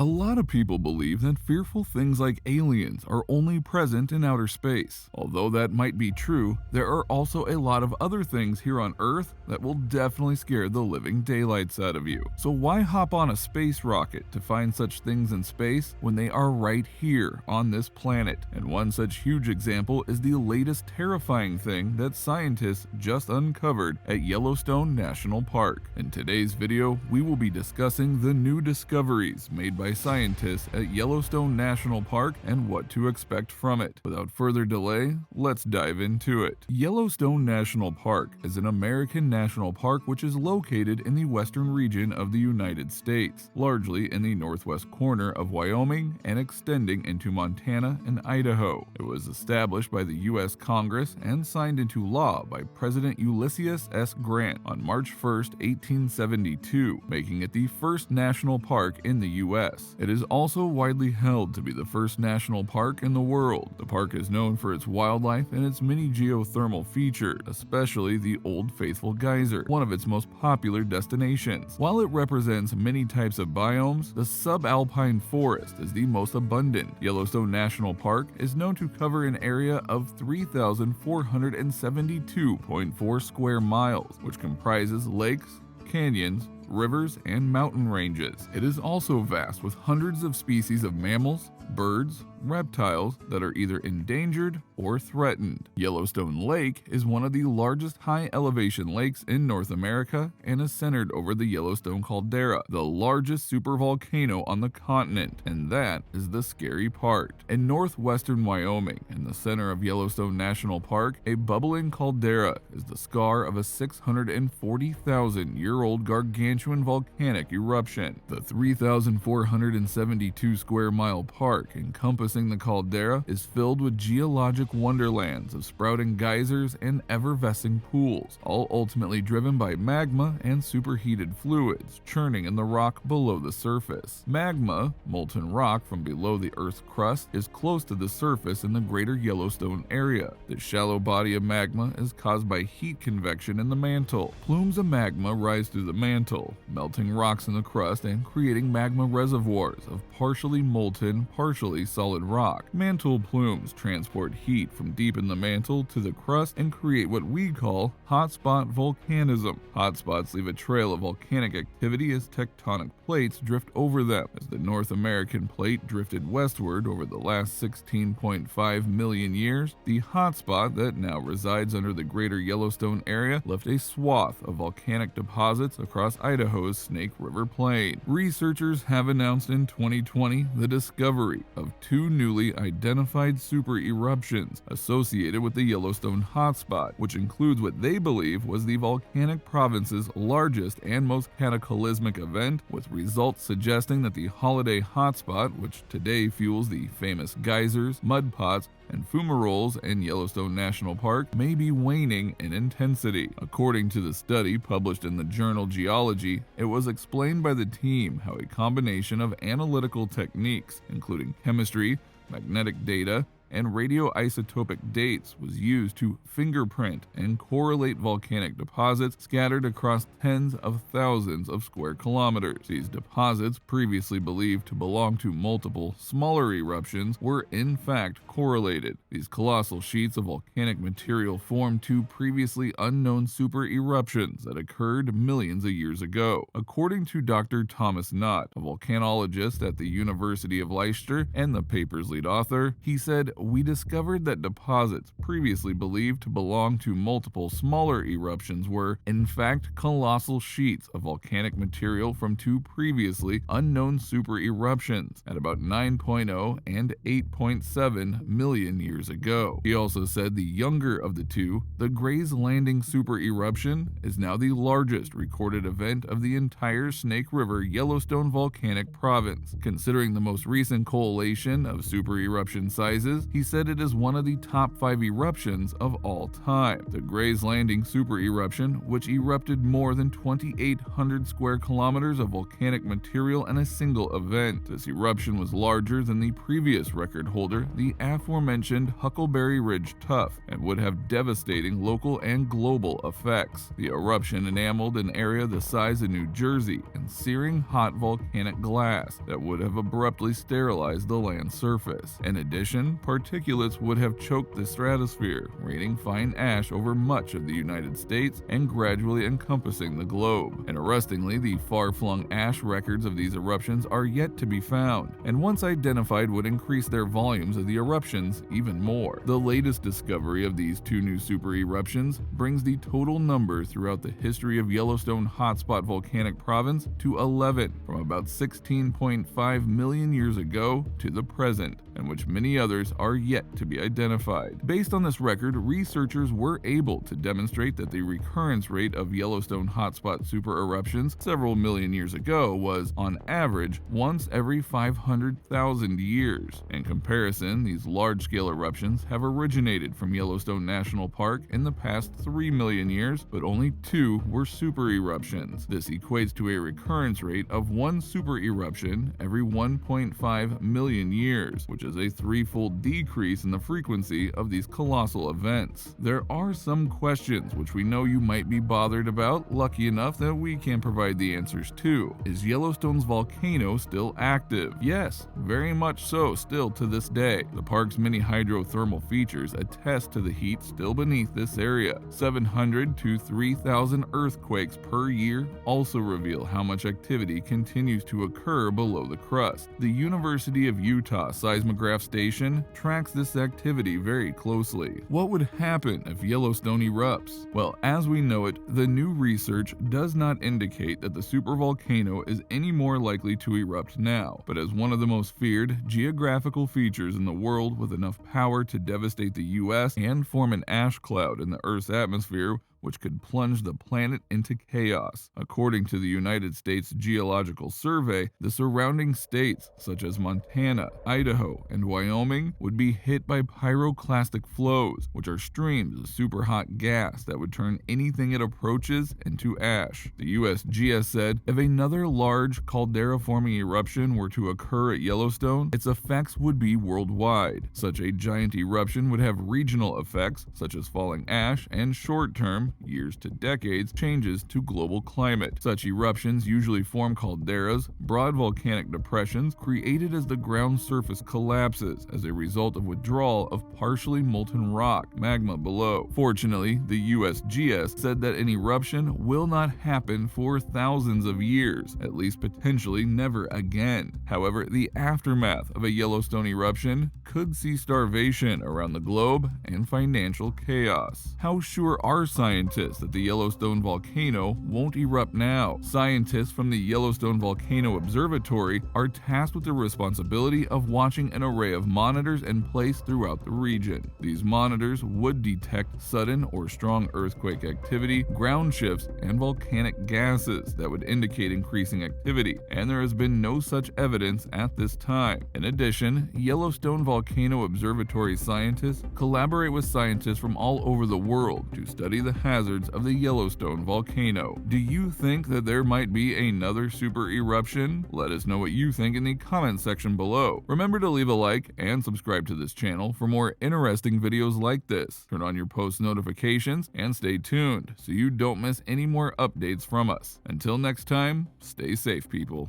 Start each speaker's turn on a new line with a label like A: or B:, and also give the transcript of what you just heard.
A: A lot of people believe that fearful things like aliens are only present in outer space. Although that might be true, there are also a lot of other things here on Earth that will definitely scare the living daylights out of you. So why hop on a space rocket to find such things in space when they are right here on this planet? And one such huge example is the latest terrifying thing that scientists just uncovered at Yellowstone National Park. In today's video, we will be discussing the new discoveries made by scientists at Yellowstone National Park and what to expect from it. Without further delay, let's dive into it. Yellowstone National Park is an American national park which is located in the western region of the United States, largely in the northwest corner of Wyoming and extending into Montana and Idaho. It was established by the U.S. Congress and signed into law by President Ulysses S. Grant on March 1, 1872, making it the first national park in the U.S. It is also widely held to be the first national park in the world. The park is known for its wildlife and its many geothermal features, especially the Old Faithful Geyser, one of its most popular destinations. While it represents many types of biomes, the subalpine forest is the most abundant. Yellowstone National Park is known to cover an area of 3,472.4 square miles, which comprises lakes, canyons, rivers, and mountain ranges. It is also vast with hundreds of species of mammals, birds, reptiles that are either endangered or threatened. Yellowstone Lake is one of the largest high-elevation lakes in North America and is centered over the Yellowstone caldera, the largest supervolcano on the continent, and that is the scary part. In northwestern Wyoming, in the center of Yellowstone National Park, a bubbling caldera is the scar of a 640,000-year-old gargantuan volcanic eruption. The 3,472 square mile park encompassing the caldera is filled with geologic wonderlands of sprouting geysers and effervescing pools, all ultimately driven by magma and superheated fluids churning in the rock below the surface. Magma, molten rock from below the Earth's crust, is close to the surface in the greater Yellowstone area. The shallow body of magma is caused by heat convection in the mantle. Plumes of magma rise through the mantle, melting rocks in the crust and creating magma reservoirs of partially molten, partially solid rock. Mantle plumes transport heat from deep in the mantle to the crust and create what we call hotspot volcanism. Hotspots leave a trail of volcanic activity as tectonic plates drift over them. As the North American plate drifted westward over the last 16.5 million years, the hotspot that now resides under the greater Yellowstone area left a swath of volcanic deposits across Idaho's Snake River Plain. Researchers have announced in 2020 the discovery of two newly identified super eruptions associated with the Yellowstone hotspot, which includes what they believe was the volcanic province's largest and most cataclysmic event, with results suggesting that the holiday hotspot, which today fuels the famous geysers, mud pots, and fumaroles in Yellowstone National Park, may be waning in intensity. According to the study published in the journal Geology, it was explained by the team how a combination of analytical techniques, including chemistry, magnetic data, and radioisotopic dates was used to fingerprint and correlate volcanic deposits scattered across tens of thousands of square kilometers. These deposits, previously believed to belong to multiple smaller eruptions, were in fact correlated. These colossal sheets of volcanic material formed two previously unknown super eruptions that occurred millions of years ago. According to Dr. Thomas Knott, a volcanologist at the University of Leicester and the paper's lead author, he said, "We discovered that deposits previously believed to belong to multiple smaller eruptions were, in fact, colossal sheets of volcanic material from two previously unknown super eruptions at about 9.0 and 8.7 million years ago." He also said the younger of the two, the Gray's Landing super eruption, is now the largest recorded event of the entire Snake River Yellowstone volcanic province. Considering the most recent collation of super eruption sizes, He said it is one of the top 5 eruptions of all time. The Gray's Landing super eruption, which erupted more than 2,800 square kilometers of volcanic material in a single event. This eruption was larger than the previous record holder, the aforementioned Huckleberry Ridge Tuff, and would have devastating local and global effects. The eruption enameled an area the size of New Jersey and searing hot volcanic glass that would have abruptly sterilized the land surface. In addition, particulates would have choked the stratosphere, raining fine ash over much of the United States and gradually encompassing the globe. And arrestingly, the far-flung ash records of these eruptions are yet to be found, and once identified would increase their volumes of the eruptions even more. The latest discovery of these 2 new super eruptions brings the total number throughout the history of Yellowstone hotspot volcanic province to 11, from about 16.5 million years ago to the present, and which many others are yet to be identified. Based on this record, researchers were able to demonstrate that the recurrence rate of Yellowstone hotspot super eruptions several million years ago was, on average, once every 500,000 years. In comparison, these large-scale eruptions have originated from Yellowstone National Park in the past 3 million years, but only 2 were super eruptions. This equates to a recurrence rate of 1 super eruption every 1.5 million years, which is a 3-fold decrease in the frequency of these colossal events. There are some questions which we know you might be bothered about, lucky enough that we can provide the answers to. Is Yellowstone's volcano still active? Yes, very much so still to this day. The park's many hydrothermal features attest to the heat still beneath this area. 700 to 3,000 earthquakes per year also reveal how much activity continues to occur below the crust. The University of Utah Seismograph Station tracks this activity very closely. What would happen if Yellowstone erupts? Well, as we know it, the new research does not indicate that the supervolcano is any more likely to erupt now, but as one of the most feared geographical features in the world with enough power to devastate the US and form an ash cloud in the Earth's atmosphere, which could plunge the planet into chaos. According to the United States Geological Survey, the surrounding states, such as Montana, Idaho, and Wyoming, would be hit by pyroclastic flows, which are streams of superhot gas that would turn anything it approaches into ash. The USGS said if another large caldera-forming eruption were to occur at Yellowstone, its effects would be worldwide. Such a giant eruption would have regional effects, such as falling ash, and short-term, years to decades, changes to global climate. Such eruptions usually form calderas, broad volcanic depressions created as the ground surface collapses as a result of withdrawal of partially molten rock, magma below. Fortunately, the USGS said that an eruption will not happen for thousands of years, at least potentially never again. However, the aftermath of a Yellowstone eruption could see starvation around the globe and financial chaos. How sure are scientists that the Yellowstone volcano won't erupt now? Scientists from the Yellowstone Volcano Observatory are tasked with the responsibility of watching an array of monitors in place throughout the region. These monitors would detect sudden or strong earthquake activity, ground shifts, and volcanic gases that would indicate increasing activity, and there has been no such evidence at this time. In addition, Yellowstone Volcano Observatory scientists collaborate with scientists from all over the world to study the hazards of the Yellowstone volcano. Do you think that there might be another super eruption? Let us know what you think in the comment section below. Remember to leave a like and subscribe to this channel for more interesting videos like this. Turn on your post notifications and stay tuned so you don't miss any more updates from us. Until next time, stay safe, people.